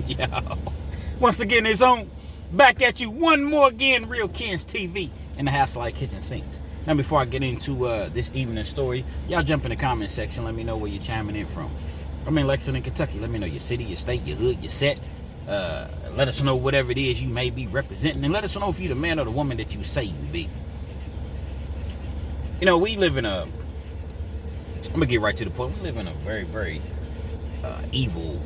Yo. Once again, it's on. Back at you one more again. Real Ken's TV in the house like kitchen sinks. Now, before I get into this evening story, y'all jump in the comment section. Let me know where you're chiming in from. I'm in Lexington, Kentucky. Let me know your city, your state, your hood, your set. Let us know whatever it is you may be representing. And let us know if you're the man or the woman that you say you be. You know, we live in a... I'm going to get right to the point. We live in a very, very evil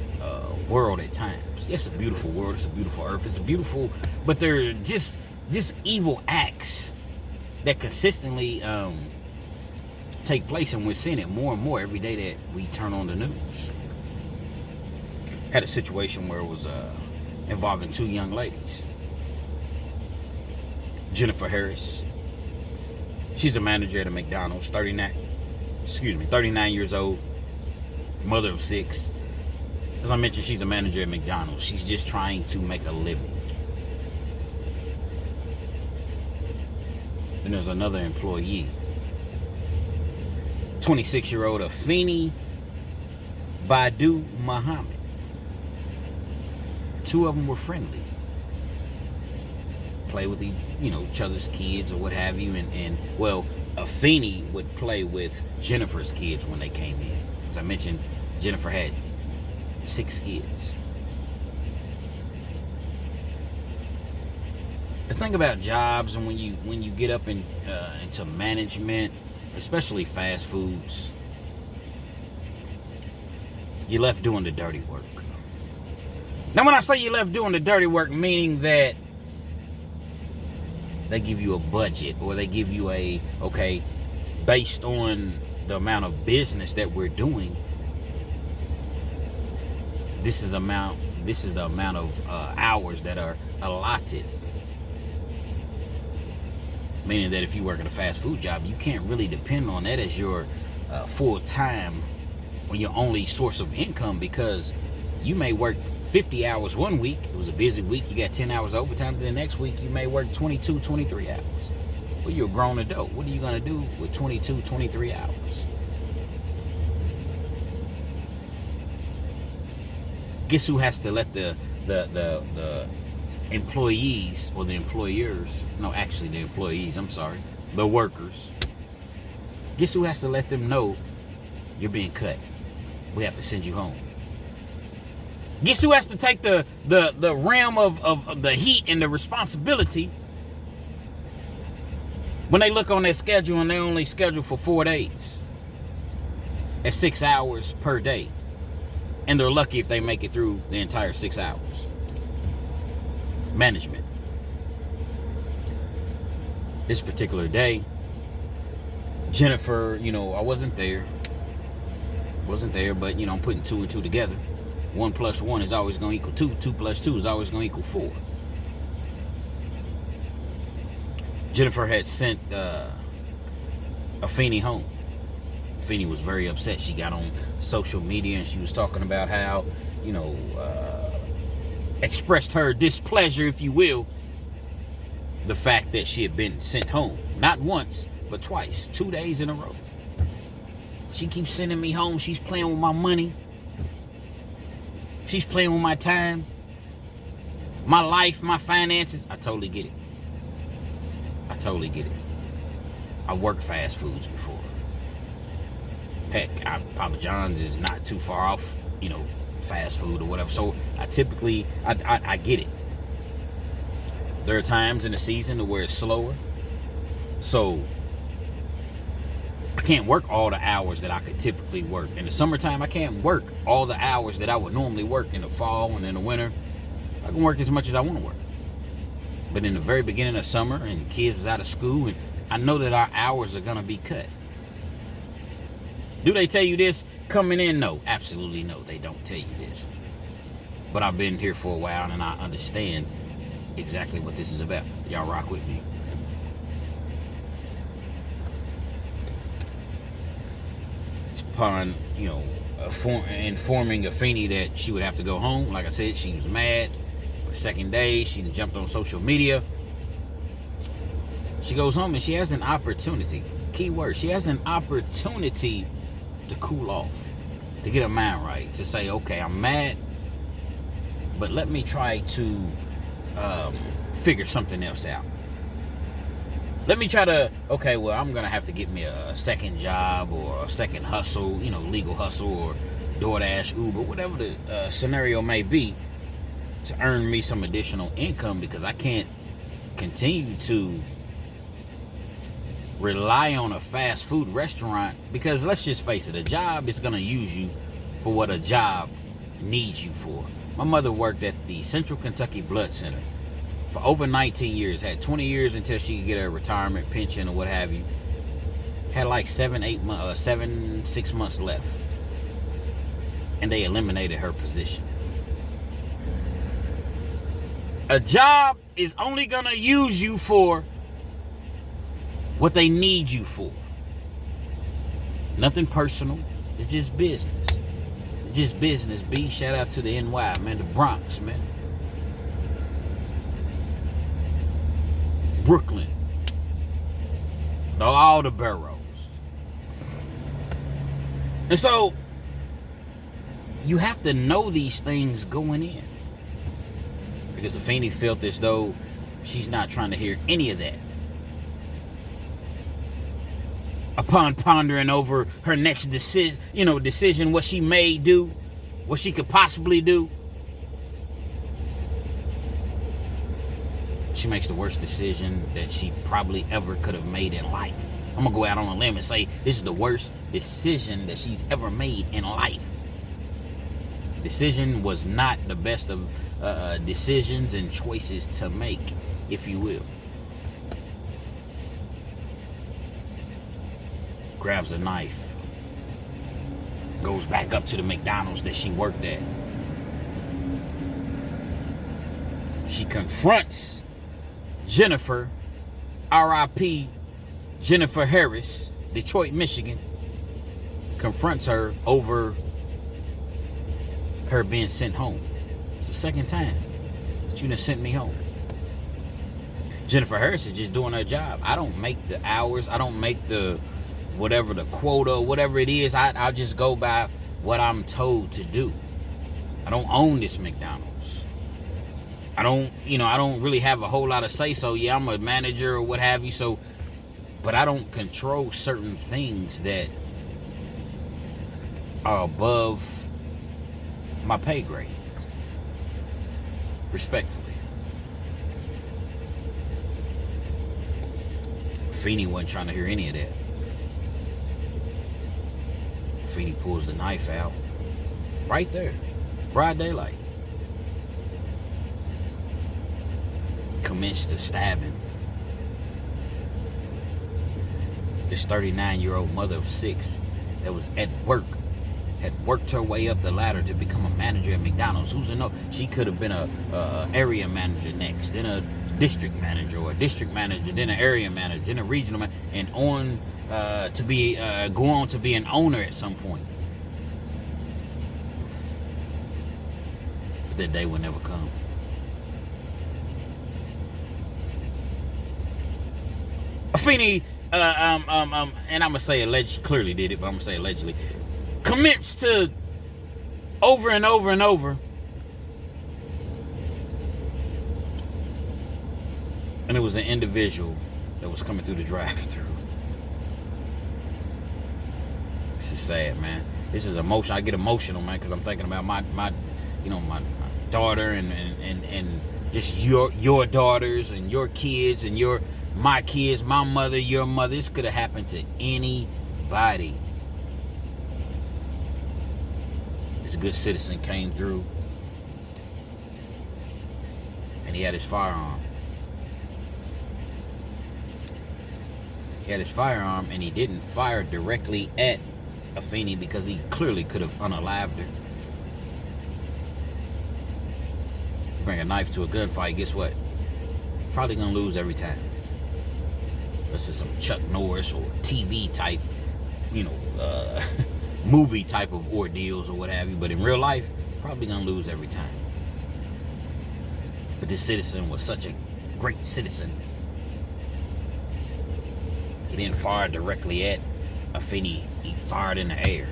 world at times. Yes, it's a beautiful world. It's a beautiful earth. It's a beautiful... But they're just evil acts that consistently take place, and we're seeing it more and more every day that we turn on the news. Had a situation where it was involving two young ladies. Jennifer Harris. She's a manager at a McDonald's, 39 years old, mother of 6. As I mentioned, she's a manager at McDonald's. She's just trying to make a living. Then there's another employee, 26-year-old Afeni Badu Muhammad. Two of them were friendly. Play with each other's kids or what have you. And well, Afeni would play with Jennifer's kids when they came in. As I mentioned, Jennifer had 6 kids. The thing about jobs, and when you get up into management, especially fast foods, you're left doing the dirty work. Now, when I say you're left doing the dirty work, meaning that they give you a budget, or they give you based on the amount of business that we're doing, this is the amount of hours that are allotted. Meaning that if you work in a fast food job, you can't really depend on that as your full time or your only source of income, because you may work 50 hours one week. It was a busy week. You got 10 hours overtime. The next week, you may work 22, 23 hours. Well, you're a grown adult. What are you going to do with 22, 23 hours? Guess who has to let the employees or the employers, no, actually the employees, I'm sorry, the workers. Guess who has to let them know you're being cut? We have to send you home. Guess who has to take the realm of the heat and the responsibility when they look on their schedule and they're only scheduled for 4 days at 6 hours per day, and they're lucky if they make it through the entire 6 hours? Management. This particular day, Jennifer, I wasn't there, but I'm putting 2 and 2 together. 1 plus 1 is always going to equal 2. 2 plus 2 is always going to equal 4. Jennifer had sent Afeni home. Afeni was very upset. She got on social media and she was talking about how, expressed her displeasure, if you will, the fact that she had been sent home. Not once, but twice. 2 days in a row. She keeps sending me home. She's playing with my money. She's playing with my time, my life, my finances. I totally get it. I've worked fast foods before. Heck, Papa John's is not too far off, fast food or whatever. So I typically get it. There are times in the season where it's slower. So I can't work all the hours that I could typically work. In the summertime, I can't work all the hours that I would normally work. In the fall and in the winter, I can work as much as I want to work. But in the very beginning of summer and kids is out of school, and I know that our hours are going to be cut. Do they tell you this coming in? No, absolutely no. They don't tell you this. But I've been here for a while and I understand exactly what this is about. Y'all rock with me. Upon, informing Afeni that she would have to go home, like I said, she was mad. For the second day, she jumped on social media. She goes home and she has an opportunity. Key word, she has an opportunity to cool off, to get her mind right, to say, okay, I'm mad. but let me try to figure something else out. Let me try to, okay, well, I'm going to have to get me a second job or a second hustle, legal hustle or DoorDash, Uber, whatever the scenario may be, to earn me some additional income, because I can't continue to rely on a fast food restaurant, because let's just face it, a job is going to use you for what a job needs you for. My mother worked at the Central Kentucky Blood Center for over 19 years, had 20 years until she could get her retirement pension or what have you. Had like 6 months left, and they eliminated her position. A job is only gonna use you for what they need you for. Nothing personal. It's just business. It's just business, B. Shout out to the NY, man, the Bronx, man. Brooklyn. All the boroughs. And so, you have to know these things going in. Because Afeni felt as though she's not trying to hear any of that. Upon pondering over her next decision, what she may do, what she could possibly do, she makes the worst decision that she probably ever could have made in life. I'm gonna go out on a limb and say this is the worst decision that she's ever made in life. Decision was not the best of decisions and choices to make, if you will. Grabs a knife, goes back up to the McDonald's that she worked at. She confronts Jennifer, R.I.P. Jennifer Harris, Detroit, Michigan. Confronts her over her being sent home. It's the second time that you done sent me home. Jennifer Harris is just doing her job. I don't make the hours. I don't make the whatever the quota, whatever it is. I'll just go by what I'm told to do. I don't own this McDonald's. I don't really have a whole lot of say so. Yeah, I'm a manager or what have you. So, but I don't control certain things that are above my pay grade. Respectfully. Feeney wasn't trying to hear any of that. Feeney pulls the knife out. Right there. Broad daylight. Commenced to stabbing. This 39-year-old mother of 6 that was at work, had worked her way up the ladder to become a manager at McDonald's. Who's to know? She could have been a area manager next, then a district manager, or a district manager, then an area manager, then a regional manager, and on go on to be an owner at some point. But that day will never come. Afeni, and I'm gonna say allegedly, clearly did it, but I'm gonna say allegedly, commenced to over and over and over, and it was an individual that was coming through the drive-thru. This is sad, man. This is emotional. I get emotional, man, because I'm thinking about my daughter and just your daughters and your kids and my kids, my mother, your mother. This could have happened to anybody. This good citizen came through, and he had his firearm. He had his firearm, and he didn't fire directly at Afeni because he clearly could have unalived her. Bring a knife to a gunfight, guess what? Probably gonna lose every time. This is some Chuck Norris or TV type, movie type of ordeals or what have you. But in real life, probably gonna lose every time. But this citizen was such a great citizen. He didn't fire directly at Afeni. He fired in the air.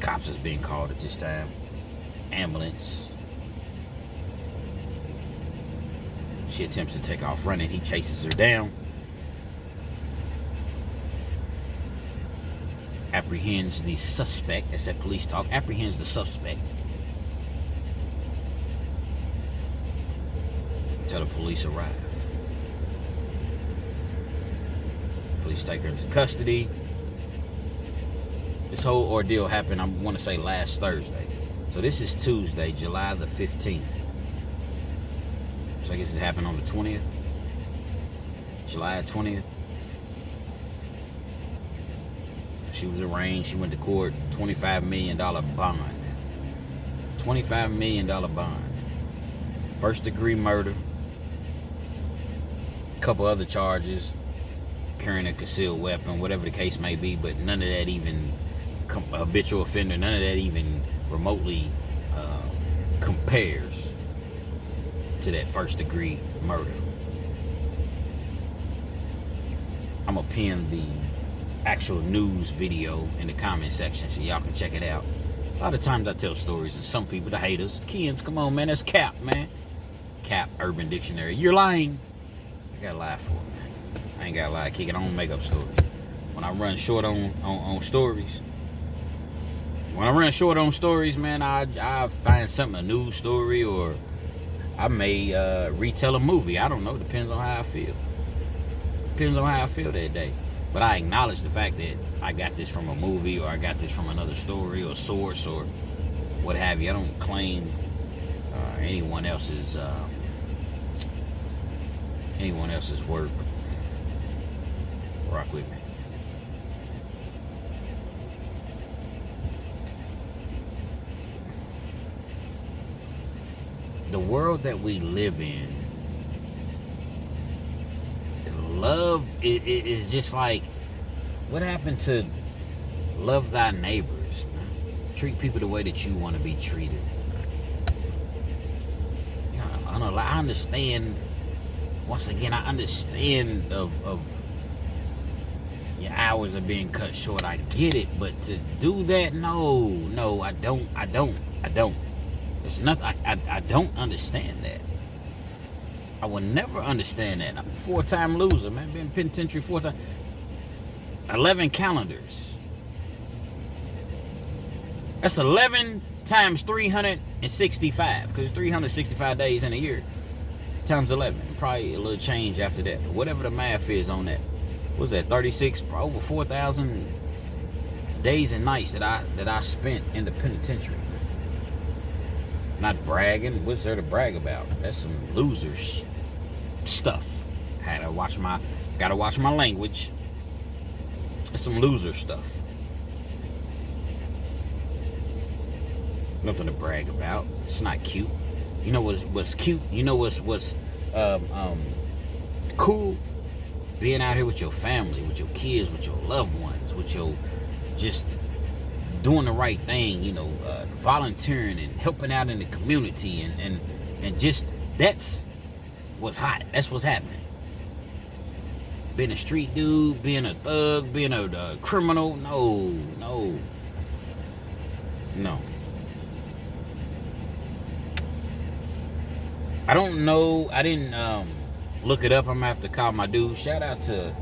Cops is being called at this time. Ambulance. She attempts to take off running. He chases her down. Apprehends the suspect. That's that police talk. Apprehends the suspect. Until the police arrive. Police take her into custody. This whole ordeal happened, I want to say, last Thursday. So this is Tuesday, July the 15th. So I guess it happened on the 20th. July 20th. She was arraigned. She went to court. $25 million bond. $25 million bond. First degree murder. A couple other charges. Carrying a concealed weapon, whatever the case may be. But none of that even, habitual offender, none of that even remotely compares to that first degree murder. I'm going to pin the actual news video in the comment section so y'all can check it out. A lot of times I tell stories and some people, the haters, kids, come on, man, that's cap, man. Cap, Urban Dictionary. You're lying. I got to lie for it, man. I ain't got to lie, kick it. I don't make up stories. When I run short on stories, man, I find something, a news story, or I may retell a movie. I don't know. Depends on how I feel. Depends on how I feel that day. But I acknowledge the fact that I got this from a movie, or I got this from another story or source or what have you. I don't claim anyone else's work. Rock with me. The world that we live in, love is just like, what happened to love thy neighbors? Treat people the way that you want to be treated. You know, I understand. Once again, I understand of your hours are being cut short. I get it, but to do that, no, I don't. There's nothing. I don't understand that. I will never understand that. I'm a 4-time loser, man. Been in penitentiary 4 times. 11 calendars. That's 11 times 365, because 365 days in a year. Times 11. Probably a little change after that. Whatever the math is on that. What's that? 36, over 4,000 days and nights that I spent in the penitentiary. Not bragging. What's there to brag about? That's some loser stuff. Gotta watch my language. It's some loser stuff. Nothing to brag about. It's not cute. You know what's cute? You know what's cool? Being out here with your family, with your kids, with your loved ones, with your just doing the right thing, you know, volunteering and helping out in the community, and just, that's what's hot. That's what's happening. Being a street dude, being a thug, being a criminal, no. I don't know. I didn't look it up. I'm gonna have to call my dude. Shout out to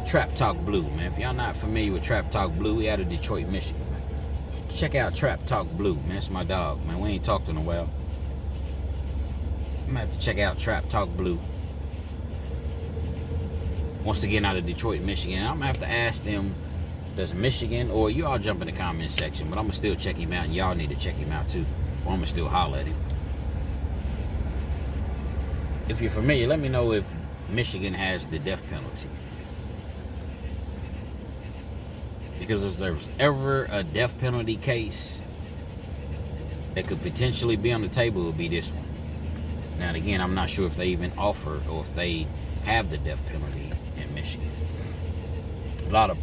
Trap Talk Blue, man. If y'all not familiar with Trap Talk Blue, we out of Detroit, Michigan, man. Check out Trap Talk Blue, man. It's my dog, man. We ain't talked in a while. I'm gonna have to check out Trap Talk Blue. Once again, out of Detroit, Michigan. I'm gonna have to ask them, does Michigan, or you all jump in the comment section, but I'm gonna still check him out, and y'all need to check him out too. Or I'm gonna still holler at him. If you're familiar, let me know if Michigan has the death penalty. Because if there's ever a death penalty case that could potentially be on the table, it would be this one. Now, again, I'm not sure if they even offer or if they have the death penalty in Michigan. A lot of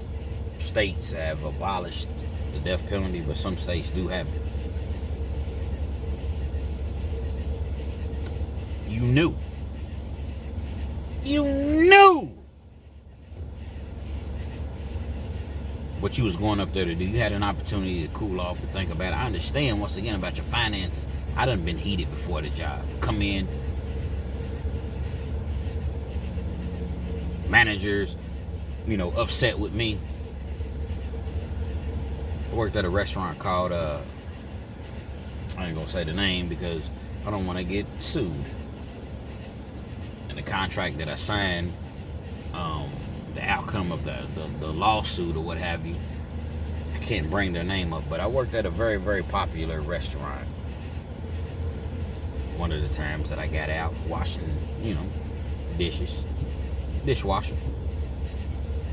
states have abolished the death penalty, but some states do have it. You knew. what you was going up there to do. You had an opportunity to cool off, to think about it. I understand, once again, about your finances. I done been heated before the job. Come in, managers, upset with me. I worked at a restaurant called, I ain't gonna say the name because I don't want to get sued. And the contract that I signed, the outcome of the lawsuit or what have you, I can't bring their name up, but I worked at a very, very popular restaurant. One of the times that I got out washing, dishes, dishwasher.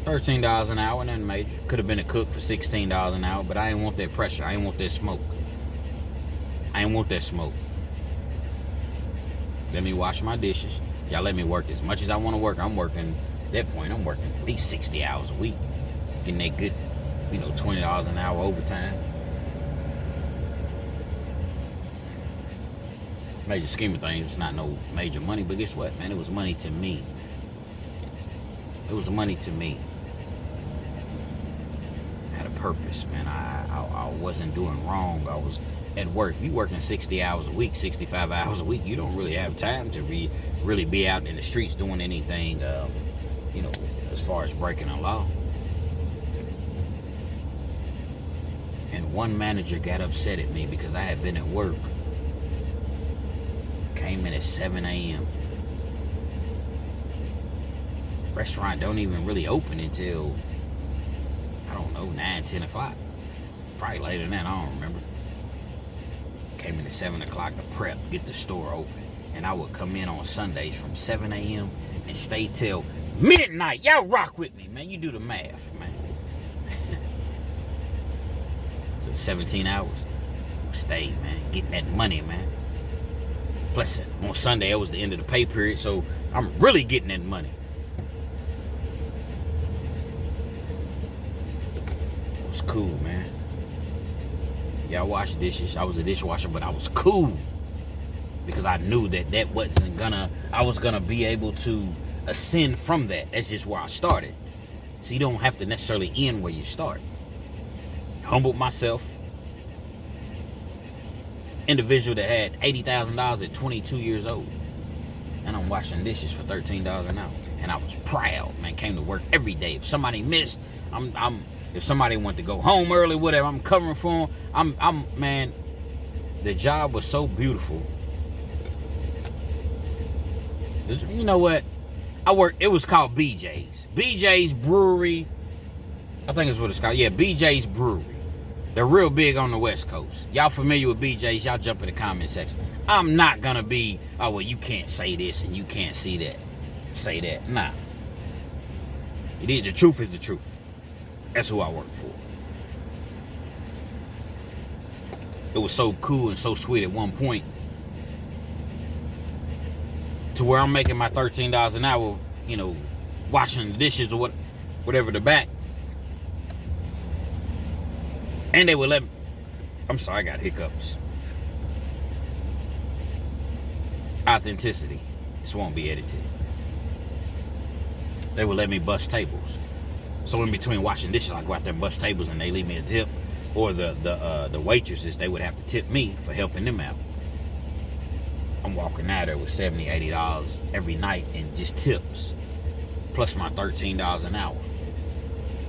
$13 an hour, nothing major. Could have been a cook for $16 an hour, but I ain't want that pressure. I ain't want that smoke. Let me wash my dishes. Y'all let me work as much as I want to work. I'm working, at that point, I'm working at least 60 hours a week. Getting that good, $20 an hour overtime. Major scheme of things, it's not no major money, but guess what, man? It was money to me. It was money to me. I had a purpose, man. I wasn't doing wrong. I was at work. If you working 60 hours a week, 65 hours a week, you don't really have time to really be out in the streets doing anything, as far as breaking a law. And one manager got upset at me because I had been at work. Came in at 7 a.m. Restaurant don't even really open until, I don't know, 9, 10 o'clock. Probably later than that, I don't remember. Came in at 7 o'clock to prep, get the store open. And I would come in on Sundays from 7 a.m. and stay till midnight. Y'all rock with me, man. You do the math, man. So 17 hours. Stay, man. Getting that money, man. Plus, on Sunday, it was the end of the pay period, so I'm really getting that money. It was cool, man. Yeah, I washed dishes. I was a dishwasher, but I was cool. Because I knew that I was gonna be able to ascend from that. That's just where I started. So you don't have to necessarily end where you start. Humbled myself. Individual that had $80,000 at 22 years old, and I'm washing dishes for $13 an hour, and I was proud, man. Came to work every day. If somebody missed, if somebody wanted to go home early, whatever, I'm covering for them. Man, the job was so beautiful. You know what? It was called BJ's Brewery. I think it's what it's called. Yeah, BJ's Brewery. They're real big on the West Coast. Y'all familiar with BJ's? Y'all jump in the comment section. I'm not gonna be, oh, well, you can't say this and you can't say that. Nah. The truth is the truth. That's who I work for. It was so cool and so sweet at one point to where I'm making my $13 an hour, washing the dishes or whatever the back. And they would let me, I'm sorry, I got hiccups. Authenticity. This won't be edited. They would let me bust tables. So in between washing dishes, I go out there and bust tables and they leave me a tip. Or the waitresses, they would have to tip me for helping them out. I'm walking out there with $70, $80 every night in just tips. Plus my $13 an hour.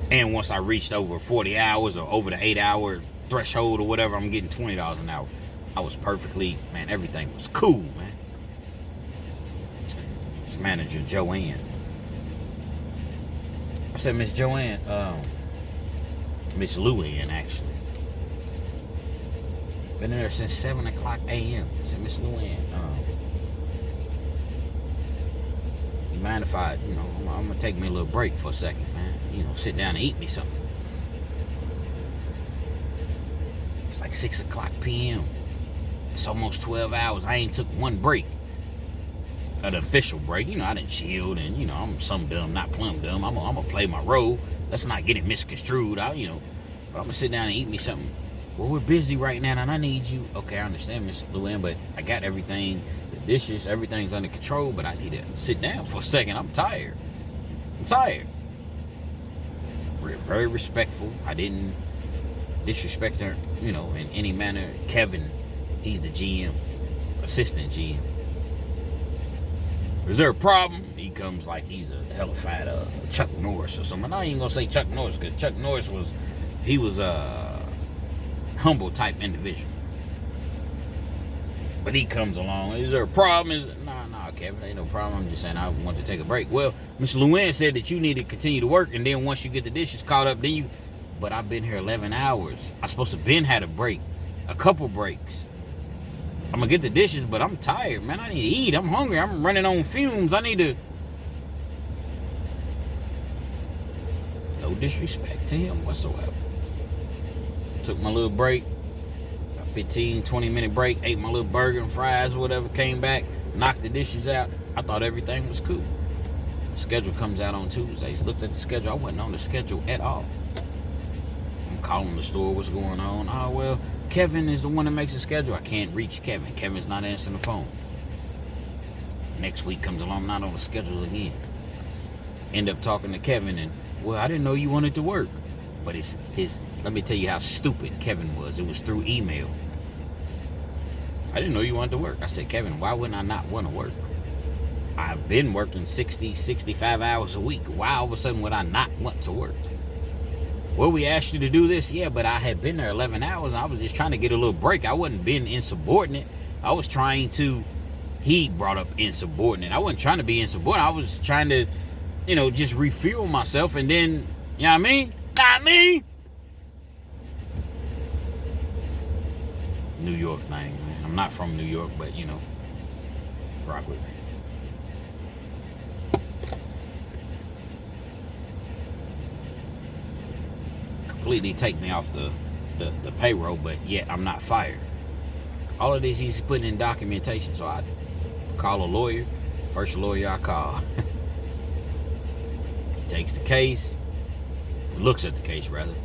And once I reached over 40 hours or over the 8-hour threshold or whatever, I'm getting $20 an hour. I was perfectly, man, everything was cool, man. It's manager Joanne. I said, Miss Joanne, Miss Luann, actually. Been there since 7 o'clock a.m. I said, Miss Luann, you mind if I, I'm going to take me a little break for a second, man. Sit down and eat me something. It's like 6 o'clock p.m. It's almost 12 hours. I ain't took one break. An official break. I done chilled and, I'm some dumb, not plumb dumb. I'm going to play my role. Let's not get it misconstrued. But I'm going to sit down and eat me something. Well, we're busy right now and I need you. Okay, I understand, Miss Luann, but I got everything, the dishes, everything's under control, but I need to sit down for a second. I'm tired. very respectful. I didn't disrespect her, in any manner. Kevin, he's the GM, assistant GM. Is there a problem? He comes like he's a hella fat Chuck Norris or something. I ain't gonna say Chuck Norris, because Chuck Norris was a humble type individual. But he comes along. Is there a problem? Nah, Kevin, ain't no problem. I'm just saying I want to take a break. Well, Miss Luann said that you need to continue to work, and then once you get the dishes caught up, then you. But I've been here 11 hours. I supposed to been had a break, a couple breaks. I'm gonna get the dishes, but I'm tired, man. I need to eat. I'm hungry. I'm running on fumes. I need to. No disrespect to him whatsoever. Took my little break. 15, 20-minute break, ate my little burger and fries or whatever, came back, knocked the dishes out. I thought everything was cool. The schedule comes out on Tuesdays. Looked at the schedule. I wasn't on the schedule at all. I'm calling the store, what's going on? Oh, well, Kevin is the one that makes the schedule. I can't reach Kevin. Kevin's not answering the phone. Next week comes along, not on the schedule again. End up talking to Kevin, and, well, I didn't know you wanted to work. But let me tell you how stupid Kevin was. It was through email. I didn't know you wanted to work. I said, Kevin, why wouldn't I not want to work? I've been working 60, 65 hours a week. Why all of a sudden would I not want to work? Well, we asked you to do this. Yeah, but I had been there 11 hours. And I was just trying to get a little break. I wasn't being insubordinate. I was trying to, he brought up insubordinate. I wasn't trying to be insubordinate. I was trying to, just refuel myself. And then, you know what I mean? Got me. New York thing, man. I'm not from New York, but rock with me. Completely take me off the payroll, but yet I'm not fired. All of this he's putting in documentation, so I call a lawyer. First lawyer I call. He takes the case, looks at the case rather.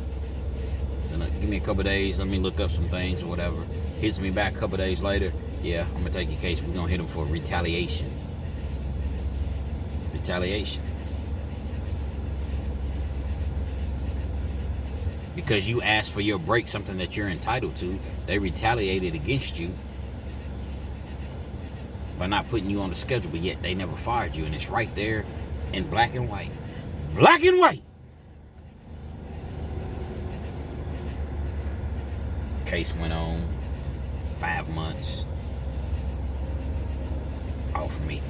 So give me a couple days, let me look up some things or whatever. Hits me back a couple days later. Yeah, I'm gonna take your case. We're gonna hit him for retaliation. Retaliation. Because you asked for your break, something that you're entitled to, they retaliated against you by not putting you on the schedule, but yet they never fired you, and it's right there in black and white. Black and white. Case went on 5 months. Offer me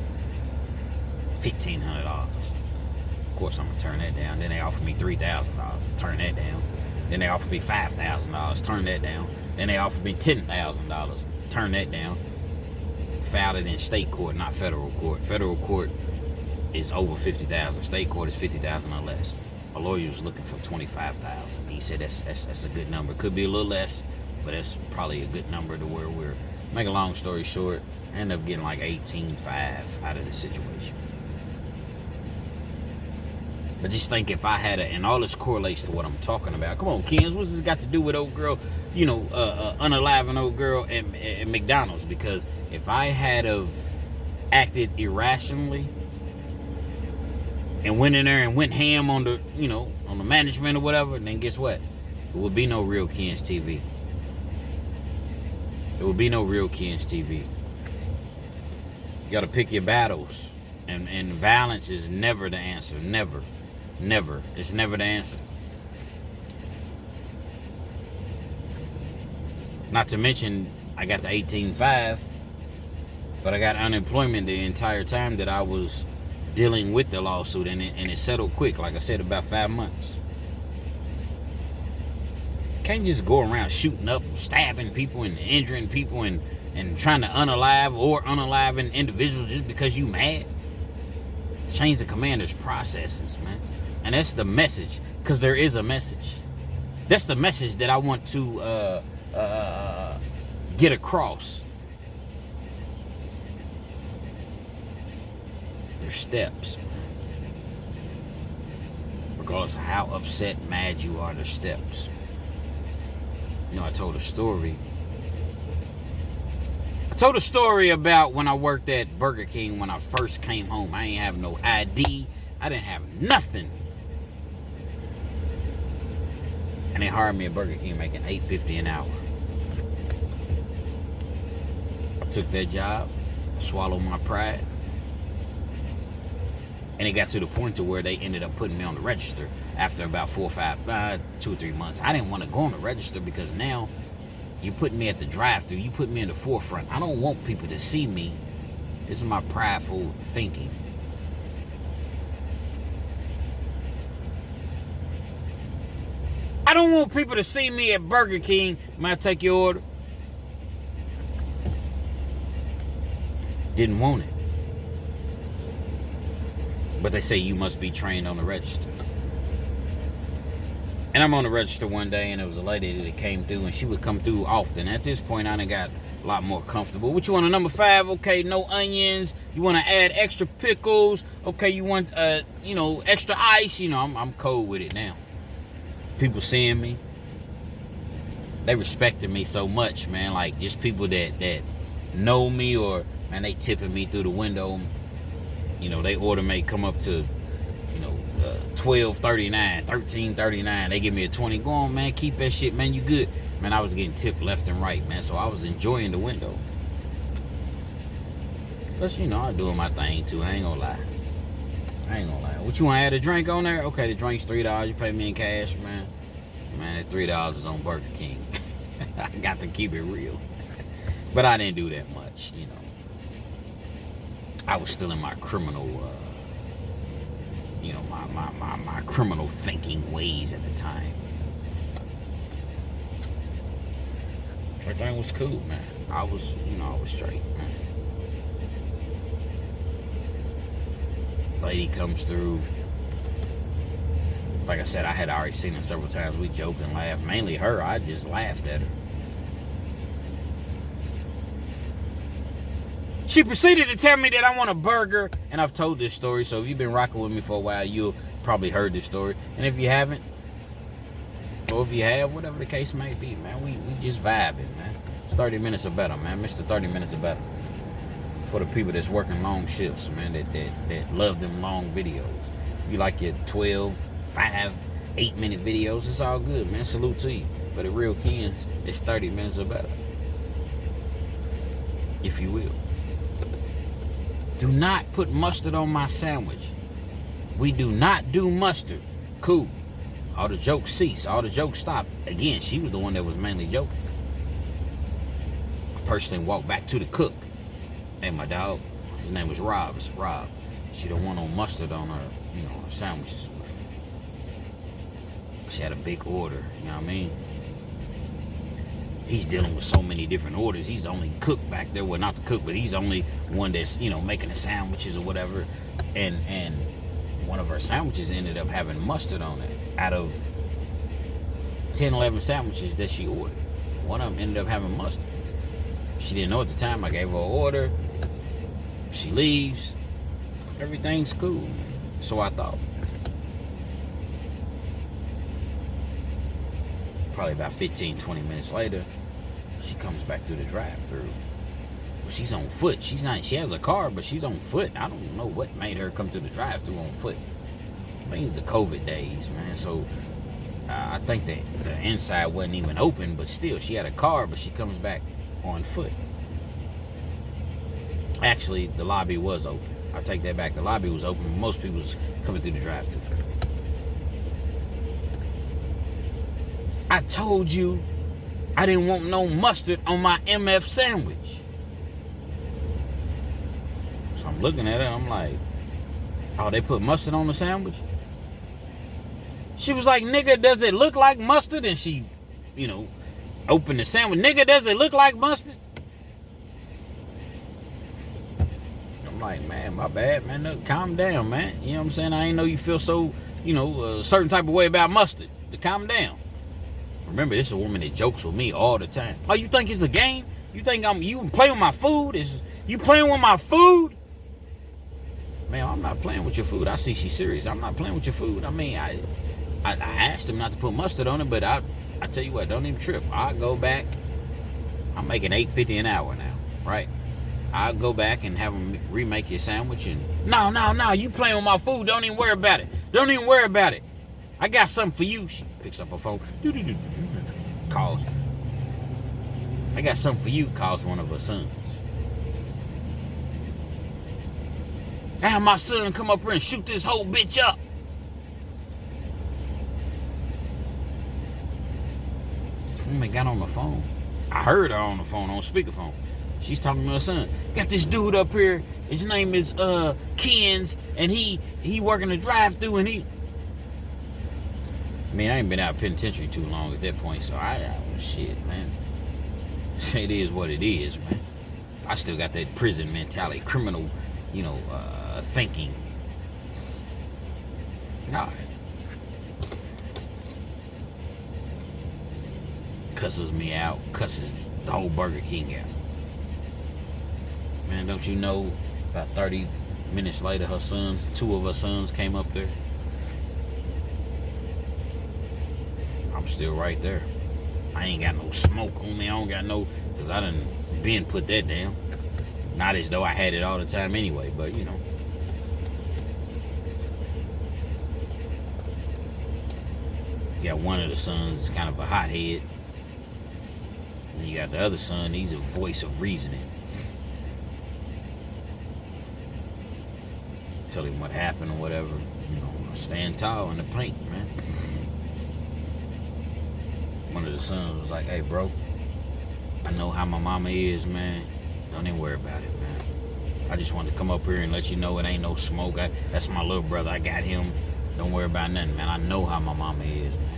$1,500. Of course, I'm gonna turn that down. Then they offer me $3,000. Turn that down. Then they offer me $5,000. Turn that down. Then they offer me $10,000. Turn that down. Filed it in state court, not federal court. Federal court is over $50,000. State court is $50,000 or less. My lawyer was looking for $25,000. He said that's a good number. Could be a little less, but that's probably a good number to where we're. Make a long story short, I ended up getting like $18,500 out of the situation. But just think if I had and all this correlates to what I'm talking about. Come on, Kens, what's this got to do with old girl, unaliving old girl at McDonald's? Because if I had have acted irrationally and went in there and went ham on the, on the management or whatever, then guess what? There would be no real Kens TV. There would be no real Kens TV. You got to pick your battles. And violence is never the answer. Never. Never. It's never the answer. Not to mention, I got the 18.5, but I got unemployment the entire time that I was dealing with the lawsuit, and it settled quick. Like I said, about 5 months. Can't just go around shooting up, stabbing people, and injuring people, and trying to unaliving individuals just because you mad. Change the commander's processes, man. And that's the message, because there is a message. That's the message that I want to get across. There's steps. Regardless of how upset, mad you are, there's steps. I told a story. I told a story about when I worked at Burger King when I first came home. I ain't have no ID. I didn't have nothing. they hired me at Burger King making $8.50 an hour. I took that job, swallowed my pride, and it got to the point to where they ended up putting me on the register after about 2 or 3 months. I didn't want to go on the register because now you put me at the drive-thru, you put me in the forefront. I don't want people to see me. This is my prideful thinking. I don't want people to see me at Burger King. May I take your order? Didn't want it. But they say you must be trained on the register. And I'm on the register one day, and there was a lady that came through, and she would come through often. At this point, I done got a lot more comfortable. What you want, a number 5? Okay, no onions. You want to add extra pickles? Okay, you want, extra ice? I'm cold with it now. People seeing me, they respected me so much, man. Like, just people that know me, or, man, they tipping me through the window. They order may come up to, $12.39, $13.39. They give me a 20. Go on, man, keep that shit, man, you good. Man, I was getting tipped left and right, man, so I was enjoying the window. Plus, I'm doing my thing, too. I ain't gonna lie. What you want to add a drink on there? Okay, the drink's $3. You pay me in cash, man. Man, that $3 is on Burger King. I got to keep it real. But I didn't do that much, I was still in my criminal, my criminal thinking ways at the time. Everything was cool, man. I was straight, man. Lady comes through. Like I said, I had already seen her several times. We joke and laugh. Mainly her. I just laughed at her. She proceeded to tell me that I want a burger. And I've told this story. So if you've been rocking with me for a while, you'll probably heard this story. And if you haven't, or if you have, whatever the case may be, man, we just vibing, man. It's 30 minutes or better, man. Mr. 30 minutes or better. For the people that's working long shifts, man, that love them long videos. You like your 12, 5, 8-minute videos, it's all good, man. Salute to you. But at Real Kens, it's 30 minutes or better. If you will. Do not put mustard on my sandwich. We do not do mustard. Cool. All the jokes cease. All the jokes stop. Again, she was the one that was mainly joking. I personally walked back to the cook. Hey, my dog, his name was Rob. It's Rob. She don't want no mustard on her, her sandwiches. She had a big order, you know what I mean? He's dealing with so many different orders. He's the only cook back there. Well, not the cook, but he's the only one that's, making the sandwiches or whatever. And one of her sandwiches ended up having mustard on it. Out of 10, 11 sandwiches that she ordered, one of them ended up having mustard. She didn't know at the time. I gave her an order. She leaves. Everything's cool. So I thought. Probably about 15, 20 minutes later, she comes back through the drive-thru. Well, she's on foot. She has a car, but she's on foot. I don't know what made her come through the drive-thru on foot. I mean, it's the COVID days, man. So I think that the inside wasn't even open, but still, she had a car, but she comes back on foot. Actually, the lobby was open. I take that back. The lobby was open. Most people was coming through the drive-thru. I told you I didn't want no mustard on my MF sandwich. So I'm looking at it. I'm like, oh, they put mustard on the sandwich? She was like, nigga, does it look like mustard? And she, opened the sandwich. Nigga, does it look like mustard? I'm like, man, my bad, man. Look, calm down, man. You know what I'm saying? I ain't know you feel so, a certain type of way about mustard. To calm down. Remember, this is a woman that jokes with me all the time. Oh, you think it's a game? You think you playing with my food? You playing with my food? Man, I'm not playing with your food. I see she's serious. I'm not playing with your food. I mean, I asked him not to put mustard on it, but I tell you what, don't even trip. I'll go back. I'm making $8.50 an hour now, right? I'll go back and have them remake your sandwich. And no, you playing with my food. Don't even worry about it. Don't even worry about it. I got something for you. picks up her phone, calls. I got something for you, calls one of her sons. Have my son come up here and shoot this whole bitch up. This woman got on the phone. I heard her on the phone, on speakerphone. She's talking to her son. Got this dude up here. His name is Kens, and he working the drive-thru, and he. I mean, I ain't been out of penitentiary too long at that point, so shit, man. It is what it is, man. I still got that prison mentality, criminal, thinking. Nah. Cusses me out, cusses the whole Burger King out. Man, don't you know, about 30 minutes later, two of her sons came up there. I'm still right there. I ain't got no smoke on me. I don't got no, because I done been put that down. Not as though I had it all the time anyway, but you got one of the sons is kind of a hothead. And you got the other son, he's a voice of reasoning. Tell him what happened or whatever. Stand tall in the paint, man. One of the sons was like, hey, bro, I know how my mama is, man. Don't even worry about it, man. I just wanted to come up here and let you know it ain't no smoke. That's my little brother. I got him. Don't worry about nothing, man. I know how my mama is, man.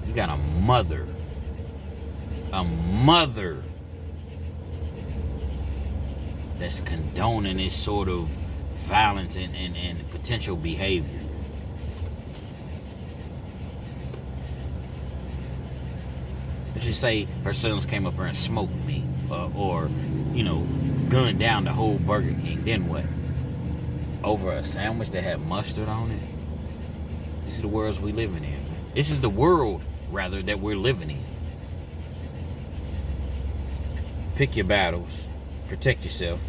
You got a mother that's condoning this sort of violence and potential behavior. Let's just say her sons came up here and smoked me, or gunned down the whole Burger King. Then what? Over a sandwich that had mustard on it? This is the world we living in. This is the world, rather, that we're living in. Pick your battles. Protect yourself.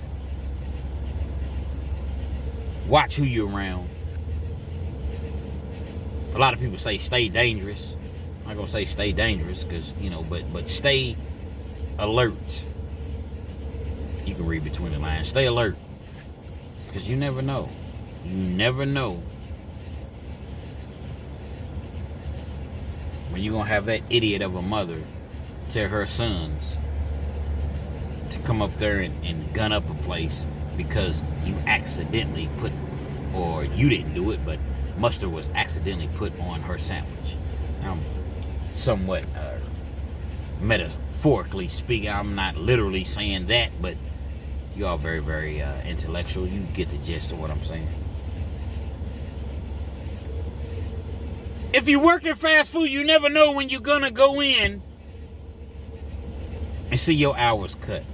Watch who you're around. A lot of people say stay dangerous. I'm not gonna say stay dangerous because but stay alert. You can read between the lines. Stay alert, because you never know. You never know when you're gonna have that idiot of a mother tell her sons to come up there and gun up a place because you accidentally put, or you didn't do it, but mustard was accidentally put on her sandwich. I'm somewhat metaphorically speaking. I'm not literally saying that, but you all very, very intellectual. You get the gist of what I'm saying. If you work in fast food, you never know when you're gonna go in and see your hours cut.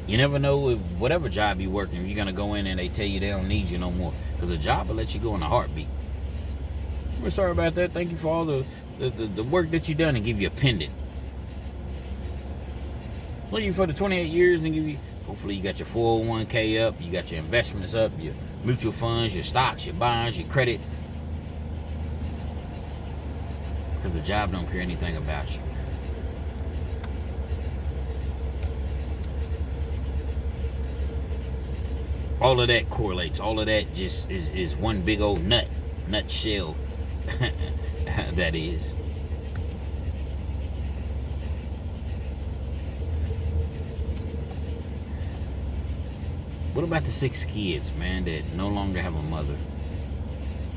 You never know if whatever job you work in, you're gonna go in and they tell you they don't need you no more, because the job will let you go in a heartbeat. We're sorry about that. Thank you for all the work that you done, and give you a pendant. Leave you for the 28 years and give you, hopefully you got your 401k up, you got your investments up, your mutual funds, your stocks, your bonds, your credit. Because the job don't care anything about you. All of that correlates. All of that just is one big old nutshell. That is. What about the 6 kids, man, that no longer have a mother?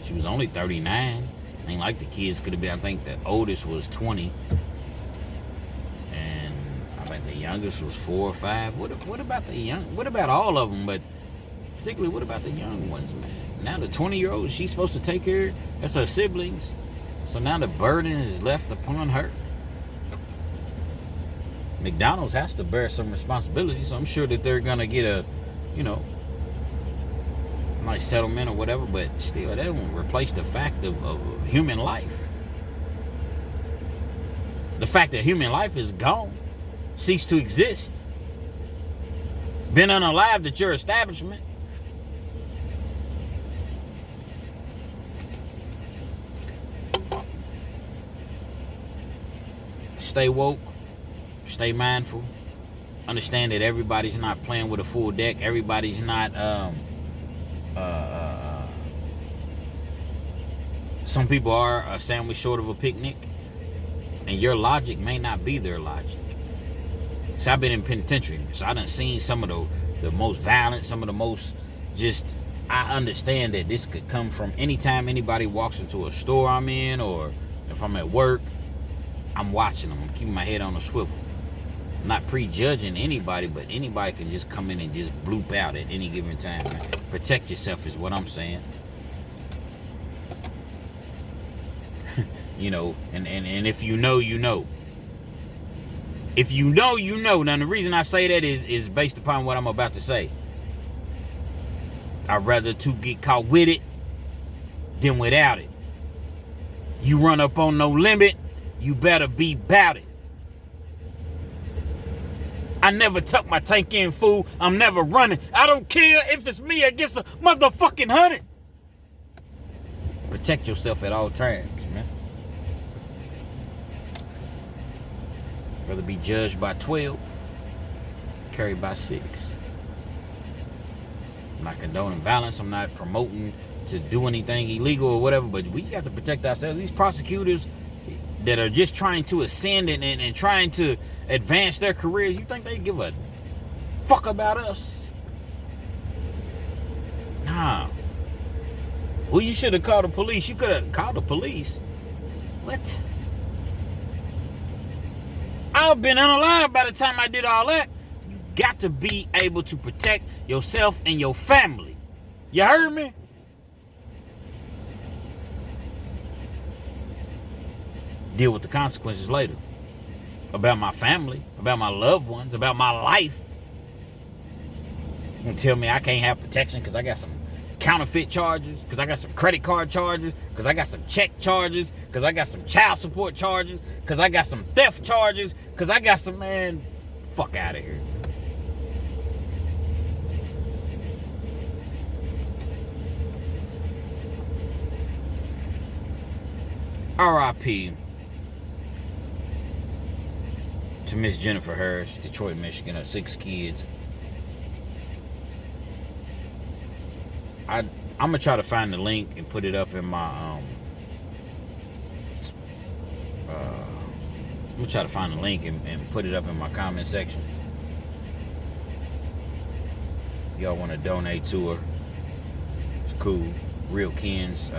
She was only 39. Ain't like the kids could have been. I think the oldest was 20. And I think the youngest was 4 or 5. What about the young? What about all of them? But particularly, what about the young ones, man? Now the 20-year-old, she's supposed to take care. That's her siblings. So now the burden is left upon her. McDonald's has to bear some responsibility, so I'm sure that they're gonna get a nice settlement or whatever, but still, that won't replace the fact of human life. The fact that human life is gone, ceased to exist, been unalived at your establishment. stay woke, stay mindful, understand that everybody's not playing with a full deck. Everybody's not some people are a sandwich short of a picnic, and your logic may not be their logic. So I've been in penitentiary, so I done seen some of the most violent, some of the most just, I understand that this could come from anytime anybody walks into a store I'm in, or if I'm at work, I'm watching them. I'm keeping my head on a swivel. I'm not prejudging anybody, but anybody can just come in and just bloop out at any given time. Man. Protect yourself is what I'm saying. You know, and if you know, you know. If you know, you know. Now, the reason I say that is based upon what I'm about to say. I'd rather to get caught with it than without it. You run up on no limit, you better be bout it. I never tuck my tank in, fool. I'm never running. I don't care if it's me against a motherfucking 100. Protect yourself at all times, man. Rather be judged by 12, carried by 6. I'm not condoning violence. I'm not promoting to do anything illegal or whatever, but we got to protect ourselves. These prosecutors that are just trying to ascend and trying to advance their careers, you think they give a fuck about us? Nah. Well, you should have called the police. You could have called the police. What? I've been unalive by the time I did all that. You got to be able to protect yourself and your family. You heard me? Deal with the consequences later. About my family, about my loved ones, about my life. You gonna tell me I can't have protection because I got some counterfeit charges, because I got some credit card charges, because I got some check charges, because I got some child support charges, because I got some theft charges, because I got some, man, fuck out of here. R.I.P. to Miss Jennifer Harris, Detroit, Michigan, her 6 kids. I'm gonna try to find the link and put it up in my I'm gonna try to find the link and put it up in my comment section. Y'all want to donate to her? It's cool. Real Kens,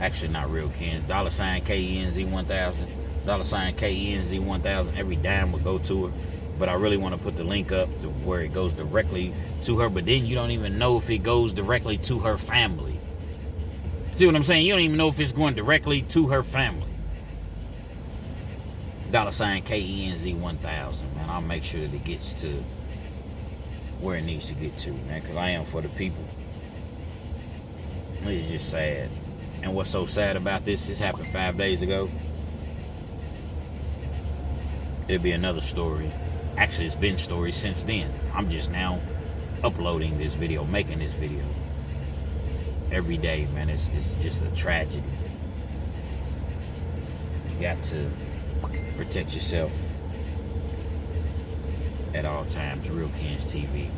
actually not Real Kens. $ KENZ1000, $ KENZ1000. Every dime will go to her. But I really want to put the link up to where it goes directly to her. But then you don't even know if it goes directly to her family. See what I'm saying? You don't even know if it's going directly to her family. $ KENZ1000, man. I'll make sure that it gets to where it needs to get to, man. Because I am for the people. It's just sad. And what's so sad about this happened 5 days ago. It'll be another story. Actually, it's been stories since then. I'm just now uploading this video, making this video. Every day, man, it's just a tragedy. You got to protect yourself at all times. Real Kens TV.